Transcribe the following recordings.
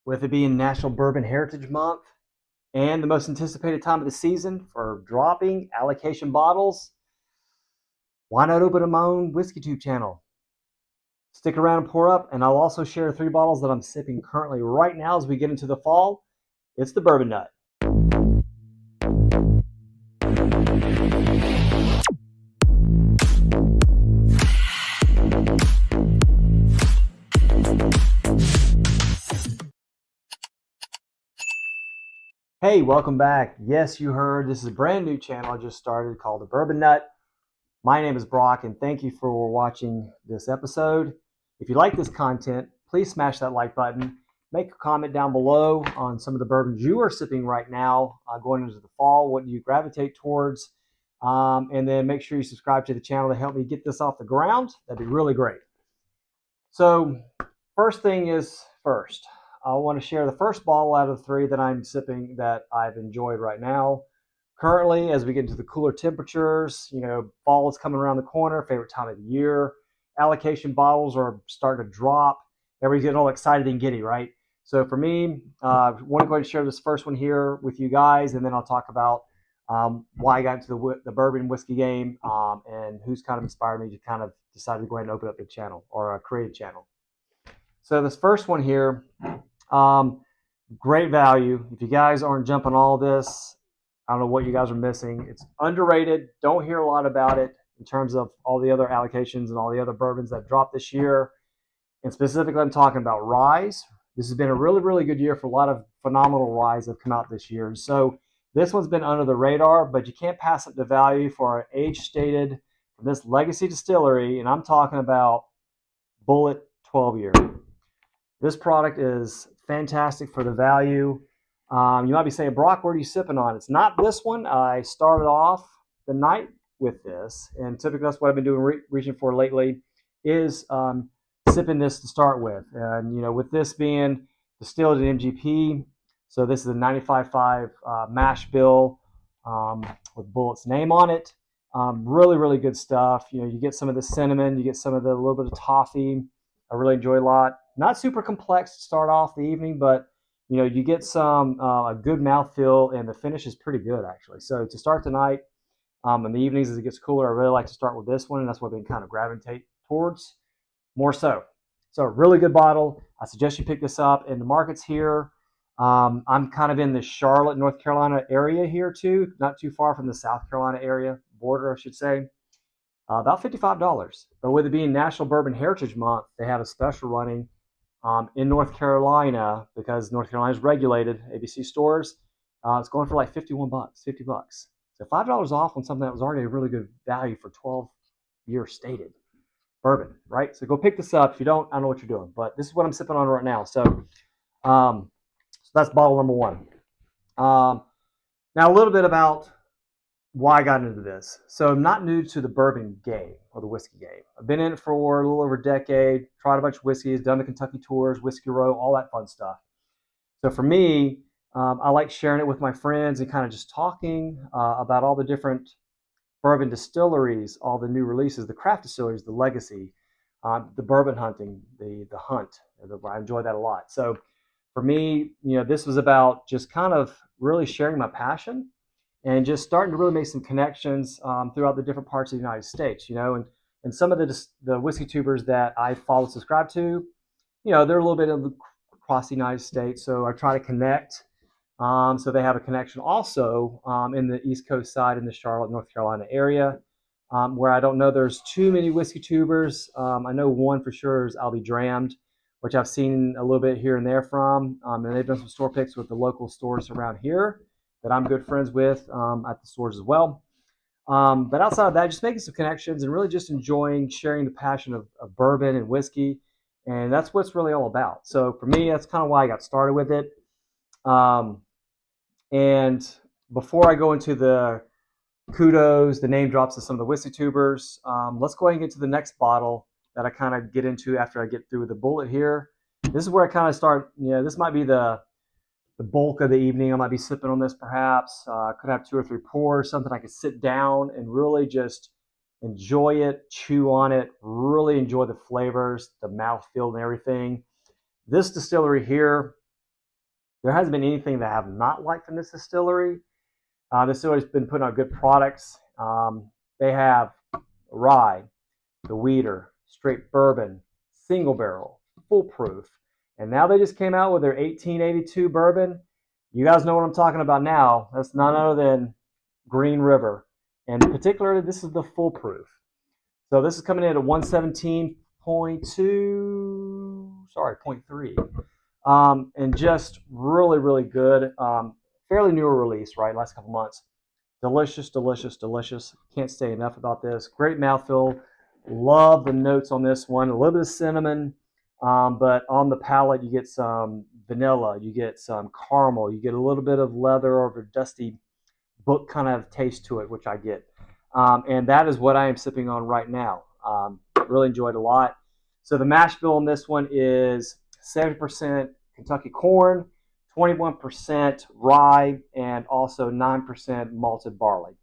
with it being National Bourbon Heritage Month and the most anticipated time of the season for dropping allocation bottles, why not open up my own whiskey tube channel? Stick around and pour up, and I'll also share 3 bottles that I'm sipping currently right now as we get into the fall. It's the Bourbon Nut. Hey, welcome back. Yes, you heard, this is a brand new channel I just started called the Bourbon Nut. My name is Brock, and thank you for watching this episode. If you like this content, please smash that like button. Make a comment down below on some of the bourbons you are sipping right now going into the fall, what you gravitate towards. And then make sure you subscribe to the channel to help me get this off the ground. That'd be really great. So first thing is first. I want to share the first bottle out of the 3 that I'm sipping that I've enjoyed right now. Currently, as we get into the cooler temperatures, fall is coming around the corner, favorite time of the year. Allocation bottles are starting to drop. Everybody's getting all excited and giddy, right? So for me, I want to go ahead and share this first one here with you guys, and then I'll talk about why I got into the bourbon whiskey game and who's kind of inspired me to kind of decide to go ahead and open up the channel or create a channel. So this first one here, great value. If you guys aren't jumping all this, I don't know what you guys are missing. It's underrated. Don't hear a lot about it in terms of all the other allocations and all the other bourbons that dropped this year. And specifically, I'm talking about ryes. This has been a really, really good year for a lot of phenomenal ryes that have come out this year. So this one's been under the radar, but you can't pass up the value for an age-stated from this legacy distillery, and I'm talking about Bulleit 12-year. This product is fantastic for the value. You might be saying, Brock, what are you sipping on? It's not this one. I started off the night with this, and typically that's what I've been doing, reaching for lately, is sipping this to start with. And, with this being distilled in MGP, so this is a 95.5 mash bill with Bulleit's name on it. Really, really good stuff. You get some of the cinnamon, you get some of the little bit of toffee. I really enjoy a lot. Not super complex to start off the evening, but you get some a good mouthfeel, and the finish is pretty good actually. So to start the night, in the evenings as it gets cooler, I really like to start with this one, and that's what I've been kind of gravitate towards more so. So really good bottle. I suggest you pick this up. And the market's here. I'm kind of in the Charlotte, North Carolina area here too, not too far from the South Carolina area border, I should say. About $55. But with it being National Bourbon Heritage Month, they have a special running in North Carolina, because North Carolina is regulated, ABC stores. It's going for like $51, $50. So $5 off on something that was already a really good value for 12-year stated bourbon, right? So go pick this up. If you don't, I don't know what you're doing, but this is what I'm sipping on right now. So that's bottle number 1. Now a little bit about why I got into this. So I'm not new to the bourbon game or the whiskey game. I've been in it for a little over a decade, tried a bunch of whiskeys, done the Kentucky tours, Whiskey Row, all that fun stuff. So for me, I like sharing it with my friends and kind of just talking about all the different bourbon distilleries, all the new releases, the craft distilleries, the legacy, the bourbon hunting, the hunt. I enjoy that a lot. So for me, this was about just kind of really sharing my passion and just starting to really make some connections throughout the different parts of the United States, and some of the whiskey tubers that I follow, subscribe to, they're a little bit across the United States, so I try to connect. So they have a connection also in the East Coast side in the Charlotte, North Carolina area, where I don't know there's too many whiskey tubers. I know one for sure is illbedrammed, which I've seen a little bit here and there from, and they've done some store picks with the local stores around here that I'm good friends with at the stores as well. But outside of that, just making some connections and really just enjoying sharing the passion of bourbon and whiskey. And that's what it's really all about. So for me, that's kind of why I got started with it. And before I go into the kudos, the name drops of some of the whiskey tubers, let's go ahead and get to the next bottle that I kind of get into after I get through with the Bulleit here. This is where I kind of start, this might be the bulk of the evening. I might be sipping on this perhaps. I could have 2 or 3 pours, something I could sit down and really just enjoy it, chew on it, really enjoy the flavors, the mouthfeel and everything. This distillery here, there hasn't been anything that I have not liked from this distillery. This distillery's been putting out good products. They have rye, the wheater, straight bourbon, single barrel, full proof. And now they just came out with their 1882 bourbon. You guys know what I'm talking about now. That's none other than Green River. And particularly, this is the full proof. So this is coming in at 117.2, sorry, 0.3. And just really, really good. Fairly newer release, right? Last couple months. Delicious, delicious, delicious. Can't say enough about this. Great mouthfeel. Love the notes on this one. A little bit of cinnamon, but on the palate you get some vanilla, you get some caramel, you get a little bit of leather or a dusty book kind of taste to it, which I get. And that is what I am sipping on right now. Really enjoyed it a lot. So the mash bill on this one is 70% Kentucky corn, 21% rye, and also 9% malted barley.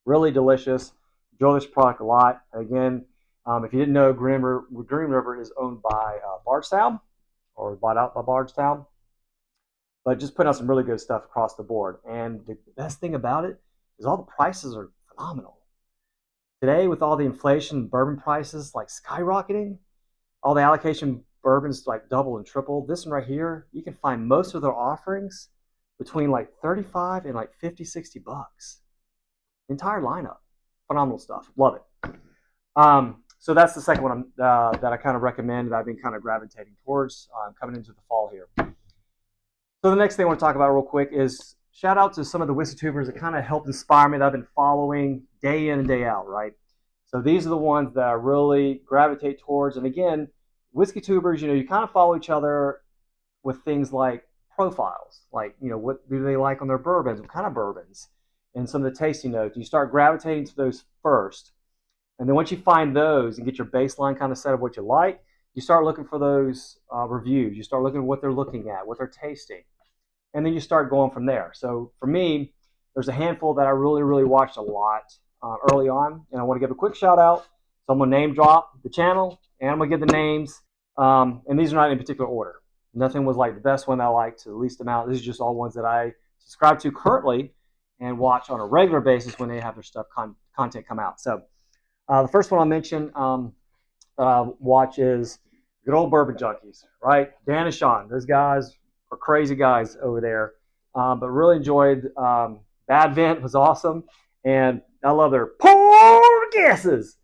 Really delicious. Enjoy this product a lot. Again, if you didn't know, Green River is owned by Bardstown, or bought out by Bardstown. But just putting out some really good stuff across the board. And the best thing about it is all the prices are phenomenal. Today, with all the inflation, bourbon prices like skyrocketing, all the allocation bourbons like double and triple. This one right here, you can find most of their offerings between like 35 and like 50, 60 bucks. Entire lineup. Phenomenal stuff. Love it. So that's the second one that I kind of recommend that I've been kind of gravitating towards coming into the fall here. So the next thing I want to talk about real quick is shout out to some of the whiskey tubers that kind of helped inspire me that I've been following day in and day out, right? So these are the ones that I really gravitate towards. And again, whiskey tubers, you kind of follow each other with things like profiles, like, what do they like on their bourbons, what kind of bourbons, and some of the tasting notes. You start gravitating to those first. And then once you find those and get your baseline kind of set of what you like, you start looking for those reviews. You start looking at what they're looking at, what they're tasting. And then you start going from there. So for me, there's a handful that I really, really watched a lot early on. And I want to give a quick shout out. So I'm going to name drop the channel, and I'm going to give the names. And these are not in particular order. Nothing was like the best one that I liked to the least amount. This is just all ones that I subscribe to currently and watch on a regular basis when they have their stuff content come out. So the first one I'll mention watch is good old Bourbon Junkies, right? Dan and Sean, those guys are crazy guys over there. But really enjoyed Bad Vent was awesome. And I love their poor guesses.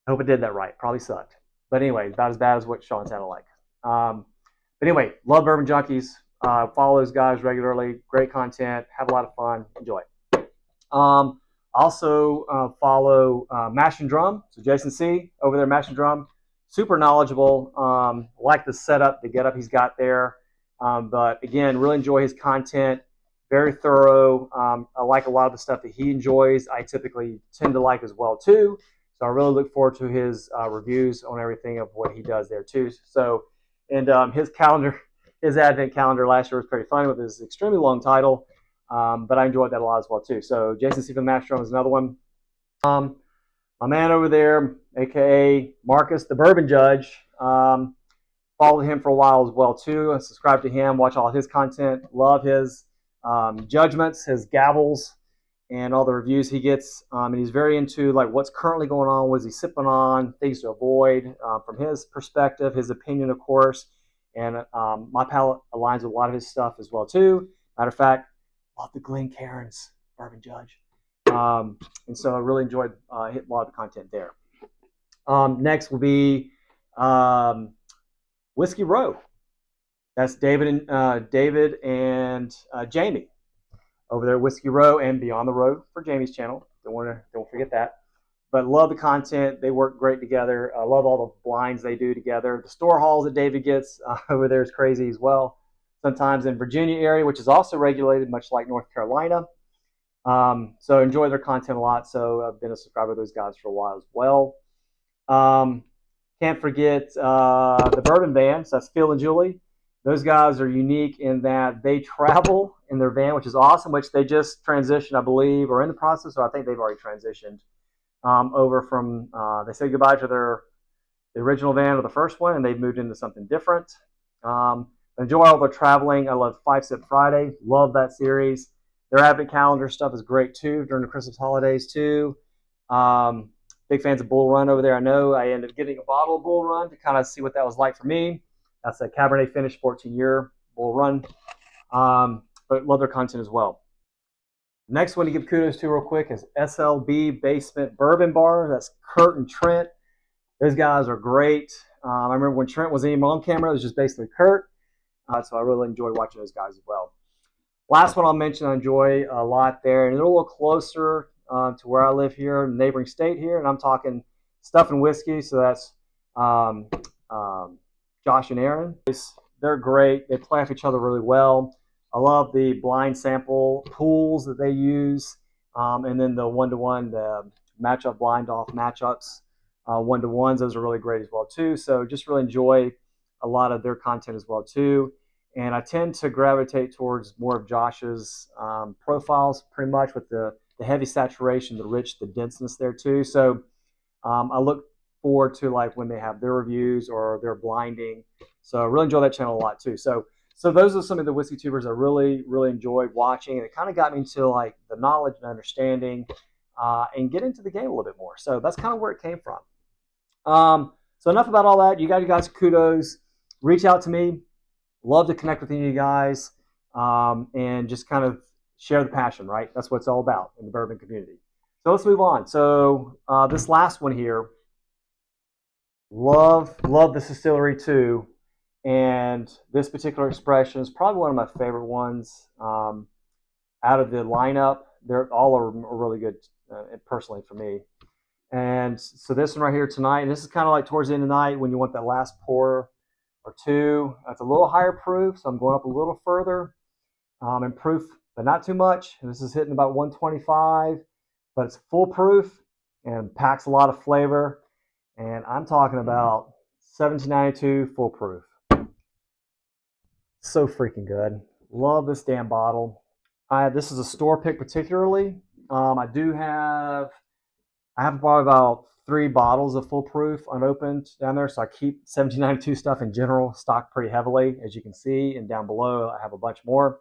I hope I did that right. Probably sucked. But anyway, about as bad as what Sean sounded like. But anyway, love Bourbon Junkies. Follow those guys regularly. Great content. Have a lot of fun. Enjoy. Also follow Mash and Drum. So Jason C. over there, Mash and Drum. Super knowledgeable. Like the setup, the getup he's got there. But again, really enjoy his content. Very thorough. I like a lot of the stuff that he enjoys. I typically tend to like as well too. So I really look forward to his reviews on everything of what he does there too. So, and his calendar, his Advent calendar last year was pretty fun with his extremely long title. But I enjoyed that a lot as well too. So Jason Stephen Mastrom is another one. My man over there, aka Marcus, the Bourbon Judge, followed him for a while as well too. I subscribe to him, watch all his content, love his judgments, his gavels, and all the reviews he gets. And he's very into like what's currently going on, what is he sipping on, things to avoid from his perspective, his opinion, of course. And my palate aligns with a lot of his stuff as well too. Matter of fact, love the Glencairns Bourbon Judge. And so I really enjoyed hitting a lot of the content there. Next will be Whiskey Row. That's David and Jamie over there, Whiskey Row and Beyond the Road for Jamie's channel. Don't forget that. But love the content. They work great together. I love all the blinds they do together. The store hauls that David gets over there is crazy as well. Sometimes in Virginia area, which is also regulated, much like North Carolina. So enjoy their content a lot. So I've been a subscriber to those guys for a while as well. Can't forget the Bourbon Band. So that's Phil and Julie. Those guys are unique in that they travel in their van, which is awesome, which they just transitioned, I believe, or in the process, or I think they've already transitioned over from, they said goodbye to the original van or the first one, and they've moved into something different. Enjoy all their traveling. I love Five Sip Friday. Love that series. Their advent calendar stuff is great too during the Christmas holidays too. Um, Big fans of Bull Run over there. I know I ended up getting a bottle of Bull Run to kind of see what that was like for me. That's a Cabernet Finish 14-year Bull Run. But love their content as well. Next one to give kudos to real quick is SLB Basement Bourbon Bar. That's Kurt and Trent. Those guys are great. I remember when Trent wasn't even on camera, it was just basically Kurt. So I really enjoy watching those guys as well. Last one I'll mention I enjoy a lot there, and they're a little closer to where I live here in the neighboring state here, and I'm talking Stuff and Whiskey. So that's Josh and Aaron. They're great. They play off each other really well. I love the blind sample pools that they use, and then the one-to-one, the matchup blind off matchups, one-to-ones. Those are really great as well too. So just really enjoy a lot of their content as well too. And I tend to gravitate towards more of Josh's profiles, pretty much with the heavy saturation, the rich, the denseness there too. So I look forward to like when they have their reviews or their blinding. So I really enjoy that channel a lot too. So those are some of the whiskey tubers I really, really enjoyed watching. And it kind of got me into like the knowledge and understanding and get into the game a little bit more. So that's kind of where it came from. So enough about all that. You guys kudos. Reach out to me. Love to connect with you guys and just kind of share the passion, right? That's what it's all about in the bourbon community. So let's move on. So this last one here, love the distillery too. And this particular expression is probably one of my favorite ones out of the lineup. They're all are really good personally for me. And so this one right here tonight, and this is kind of like towards the end of the night when you want that last pour or two. That's a little higher proof, so I'm going up a little further in proof, but not too much. And this is hitting about 125, but it's full proof and packs a lot of flavor. And I'm talking about 1792 full proof. So freaking good. Love this damn bottle. This is a store pick particularly. I have probably about 3 bottles of full proof unopened down there, so I keep 1792 stuff in general stocked pretty heavily, as you can see, and down below I have a bunch more.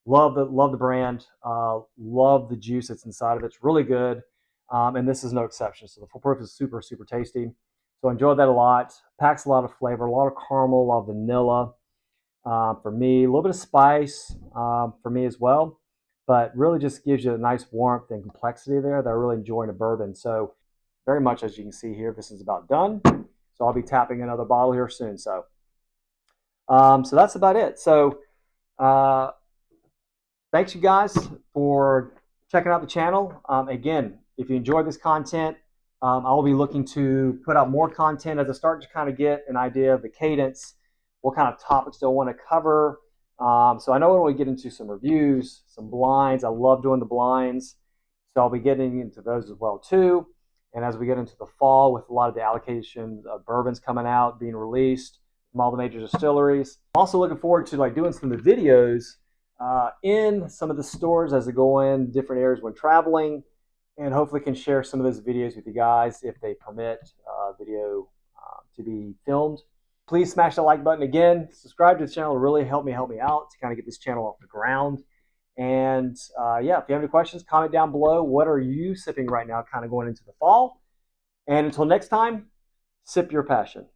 Love the brand. Love the juice that's inside of it. It's really good, and this is no exception. So the full proof is super, super tasty. So I enjoyed that a lot. Packs a lot of flavor, a lot of caramel, a lot of vanilla. For me, a little bit of spice for me as well, but really just gives you a nice warmth and complexity there that I really enjoy in a bourbon. So very much, as you can see here, this is about done. So I'll be tapping another bottle here soon. So that's about it. So thanks you guys for checking out the channel. Again, if you enjoyed this content, I will be looking to put out more content as I start to kind of get an idea of the cadence, what kind of topics do I want to cover. So I know I want to get into some reviews, some blinds. I love doing the blinds. So I'll be getting into those as well too. And as we get into the fall with a lot of the allocations of bourbons coming out, being released from all the major distilleries. I'm also looking forward to like doing some of the videos in some of the stores as they go in different areas when traveling, and hopefully can share some of those videos with you guys if they permit video to be filmed. Please smash that like button again. Subscribe to the channel to really help me out to kind of get this channel off the ground. And yeah, if you have any questions, comment down below. What are you sipping right now kind of going into the fall? And until next time, sip your passion.